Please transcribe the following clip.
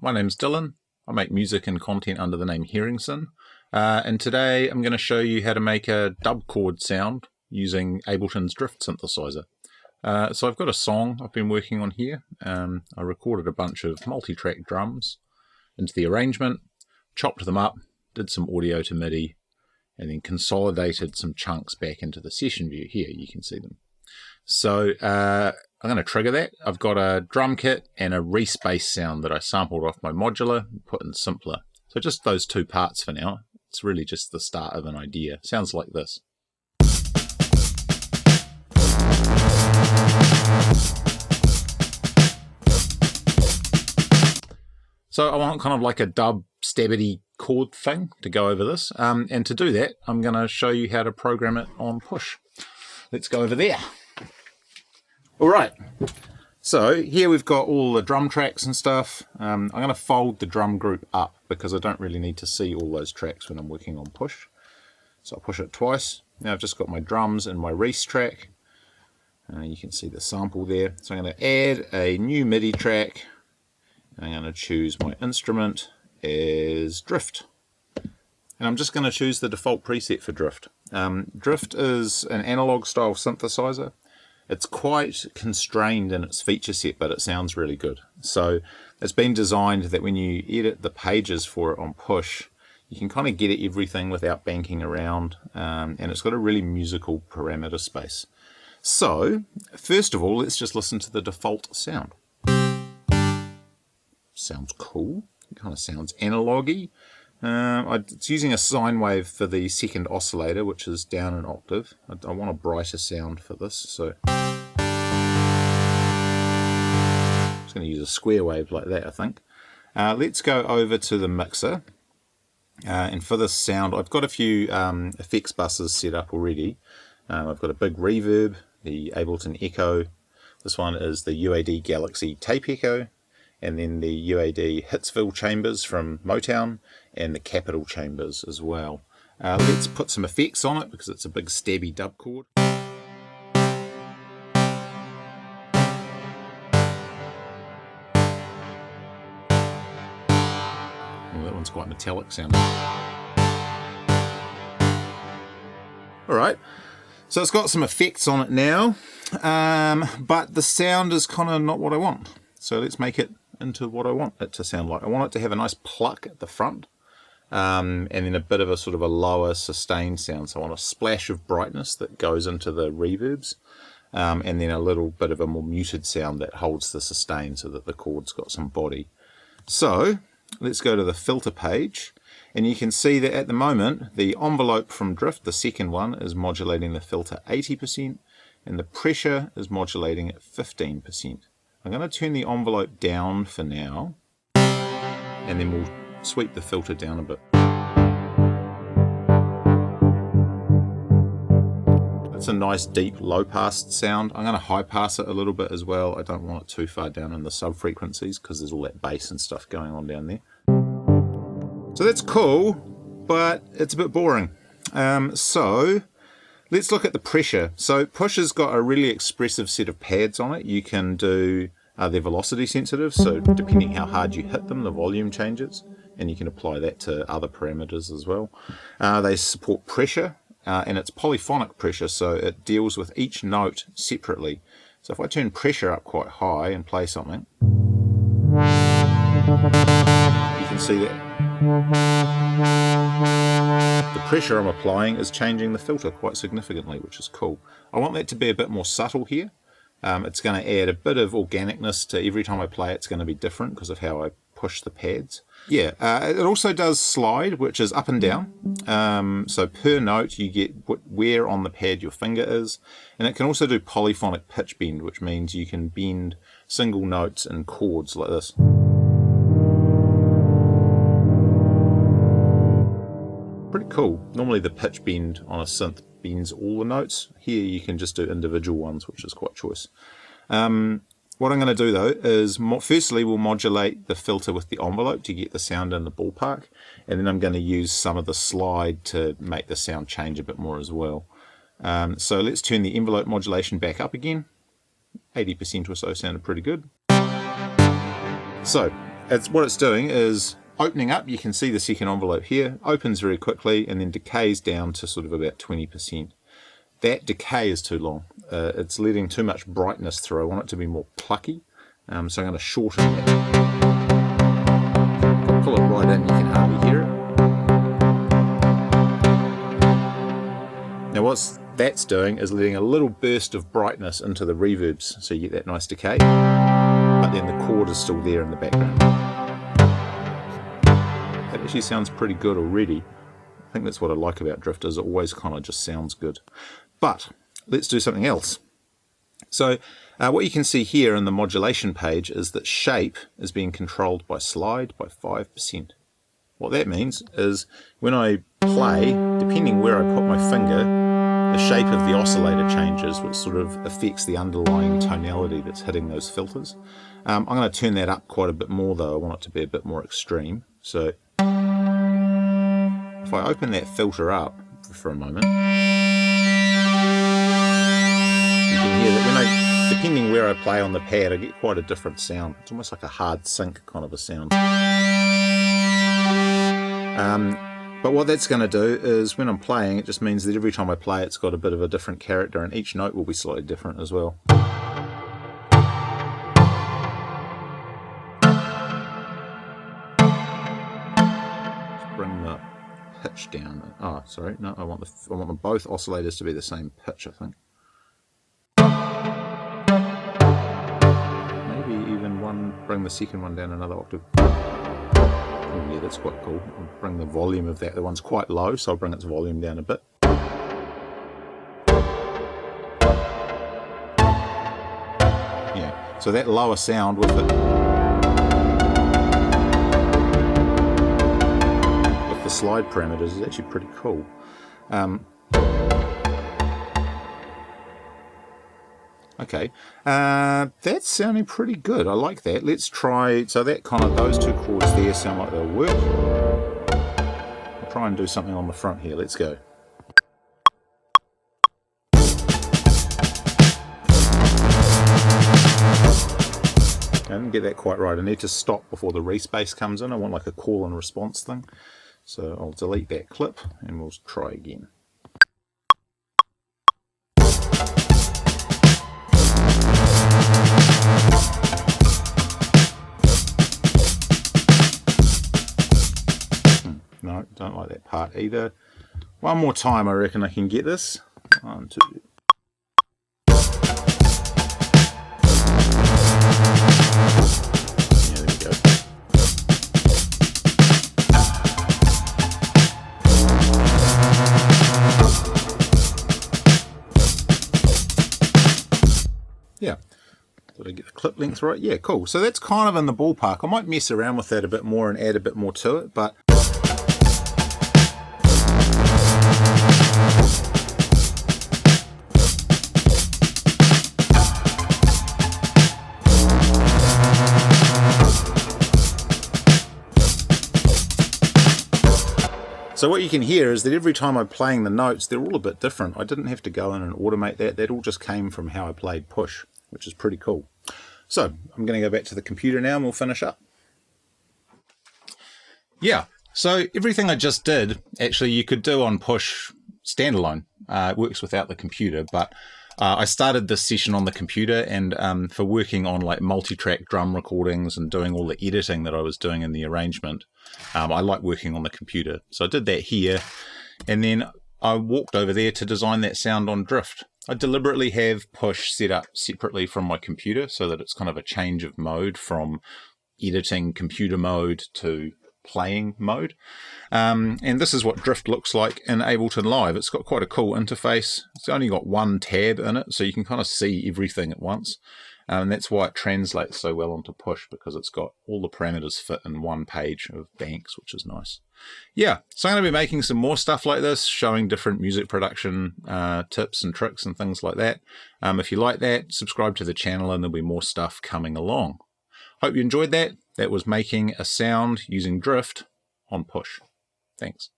my name's Dylan. I make music and content under the name Hearingson, and today I'm going to show you how to make a dub chord sound using Ableton's drift synthesizer. So I've got a song I've been working on here. I recorded a bunch of multi-track drums into the arrangement, chopped them up, did some audio to MIDI, and then consolidated some chunks back into the session view. Here you can see them. So I'm going to trigger that. I've got a drum kit and a respace sound that I sampled off my modular and put in simpler. So just those two parts for now. It's really just the start of an idea. Sounds like this. So I want kind of like a dub stabbity chord thing to go over this. And to do that, I'm going to show you how to program it on Push. Let's go over there. All right, so here we've got all the drum tracks and stuff. I'm going to fold the drum group up because I don't really need to see all those tracks when I'm working on Push. So I'll push it twice. Now I've just got my drums and my Reese track. You can see the sample there. So I'm going to add a new MIDI track. I'm going to choose my instrument as Drift. And I'm just going to choose the default preset for Drift. Drift is an analog style synthesizer. It's quite constrained in its feature set, but it sounds really good. So it's been designed that when you edit the pages for it on Push, you can kind of get at everything without banking around, and it's got a really musical parameter space. So first of all, let's just listen to the default sound. Sounds cool. It kind of sounds analog-y. It's using a sine wave for the second oscillator, which is down an octave. I want a brighter sound for this, so I'm just going to use a square wave like that, I think. Let's go over to the mixer, and for this sound I've got a few effects buses set up already. I've got a big reverb, the Ableton Echo. This one is the UAD Galaxy Tape Echo, and then the UAD Hitsville chambers from Motown, and the Capitol chambers as well. Let's put some effects on it because it's a big stabby dub chord. Oh, that one's quite metallic sounding. Alright, so it's got some effects on it now, but the sound is kind of not what I want. So let's make it into what I want it to sound like. I want it to have a nice pluck at the front, and then a bit of a sort of a lower sustained sound. So I want a splash of brightness that goes into the reverbs, and then a little bit of a more muted sound that holds the sustain so that the chord's got some body. So let's go to the filter page, and you can see that at the moment the envelope from Drift, the second one, is modulating the filter 80%, and the pressure is modulating at 15%. I'm going to turn the envelope down for now, and then we'll sweep the filter down a bit. That's a nice deep low pass sound. I'm going to high pass it a little bit as well. I don't want it too far down in the sub frequencies because there's all that bass and stuff going on down there. So that's cool, but it's a bit boring. So let's look at the pressure. So Push has got a really expressive set of pads on it. You can do, they're velocity sensitive, so depending how hard you hit them, the volume changes, and you can apply that to other parameters as well. They support pressure, and it's polyphonic pressure, so it deals with each note separately. So if I turn pressure up quite high and play something, you can see that the pressure I'm applying is changing the filter quite significantly, which is cool. I want that to be a bit more subtle here. It's going to add a bit of organicness to every time I play. It's going to be different because of how I push the pads. Yeah, it also does slide, which is up and down. So per note you get where on the pad your finger is, and it can also do polyphonic pitch bend, which means you can bend single notes in chords like this. Pretty cool. Normally the pitch bend on a synth bends all the notes. Here you can just do individual ones, which is quite choice. What I'm going to do though is firstly we'll modulate the filter with the envelope to get the sound in the ballpark, and then I'm going to use some of the slide to make the sound change a bit more as well. So let's turn the envelope modulation back up again. 80% or so sounded pretty good. So what it's doing is opening up. You can see the second envelope here, opens very quickly and then decays down to sort of about 20%. That decay is too long. It's letting too much brightness through. I want it to be more plucky. So I'm going to shorten that. If I pull it right in, you can hardly hear it. Now what that's doing is letting a little burst of brightness into the reverbs, so you get that nice decay, but then the chord is still there in the background. That actually sounds pretty good already. I think that's what I like about drift, is it always kind of just sounds good. But let's do something else. So what you can see here in the modulation page is that shape is being controlled by slide by 5%. What that means is when I play, depending where I put my finger, the shape of the oscillator changes, which sort of affects the underlying tonality that's hitting those filters. I'm going to turn that up quite a bit more though. I want it to be a bit more extreme. So if I open that filter up for a moment, you can hear that when depending where I play on the pad, I get quite a different sound. It's almost like a hard sync kind of a sound. But what that's going to do is when I'm playing, it just means that every time I play it's got a bit of a different character, and each note will be slightly different as well. Let's bring the pitch down. Oh, sorry, no, I want them both oscillators to be the same pitch, I think. Maybe even bring the second one down another octave. Oh yeah, that's quite cool. I'll bring the volume of that. The one's quite low, so I'll bring its volume down a bit. Yeah, so that lower sound with the slide parameters is actually pretty cool. Okay, that's sounding pretty good. I like that. Let's try, so that kind of, those two chords there sound like they'll work. I'll try and do something on the front here. Let's go. I didn't get that quite right. I need to stop before the respace comes in. I want like a call and response thing. So I'll delete that clip and we'll try again. No, don't like that part either. One more time, I reckon I can get this. 1, 2. Yeah, there we go. Yeah. Did I get the clip length right? Yeah, cool. So that's kind of in the ballpark. I might mess around with that a bit more and add a bit more to it, but so what you can hear is that every time I'm playing the notes, they're all a bit different. I didn't have to go in and automate that. That all just came from how I played Push, which is pretty cool. So I'm going to go back to the computer now and we'll finish up. Yeah, so everything I just did, actually you could do on Push standalone. It works without the computer, but I started this session on the computer, and for working on like multi-track drum recordings and doing all the editing that I was doing in the arrangement, I like working on the computer. So I did that here, and then I walked over there to design that sound on Drift. I deliberately have Push set up separately from my computer so that it's kind of a change of mode from editing computer mode to playing mode. And this is what Drift looks like in Ableton Live. It's got quite a cool interface. It's only got one tab in it, so you can kind of see everything at once. And that's why it translates so well onto Push, because it's got all the parameters fit in one page of banks, which is nice. Yeah, so I'm going to be making some more stuff like this, showing different music production tips and tricks and things like that. If you like that, subscribe to the channel and there'll be more stuff coming along. Hope you enjoyed that. That was making a sound using Drift on Push. Thanks.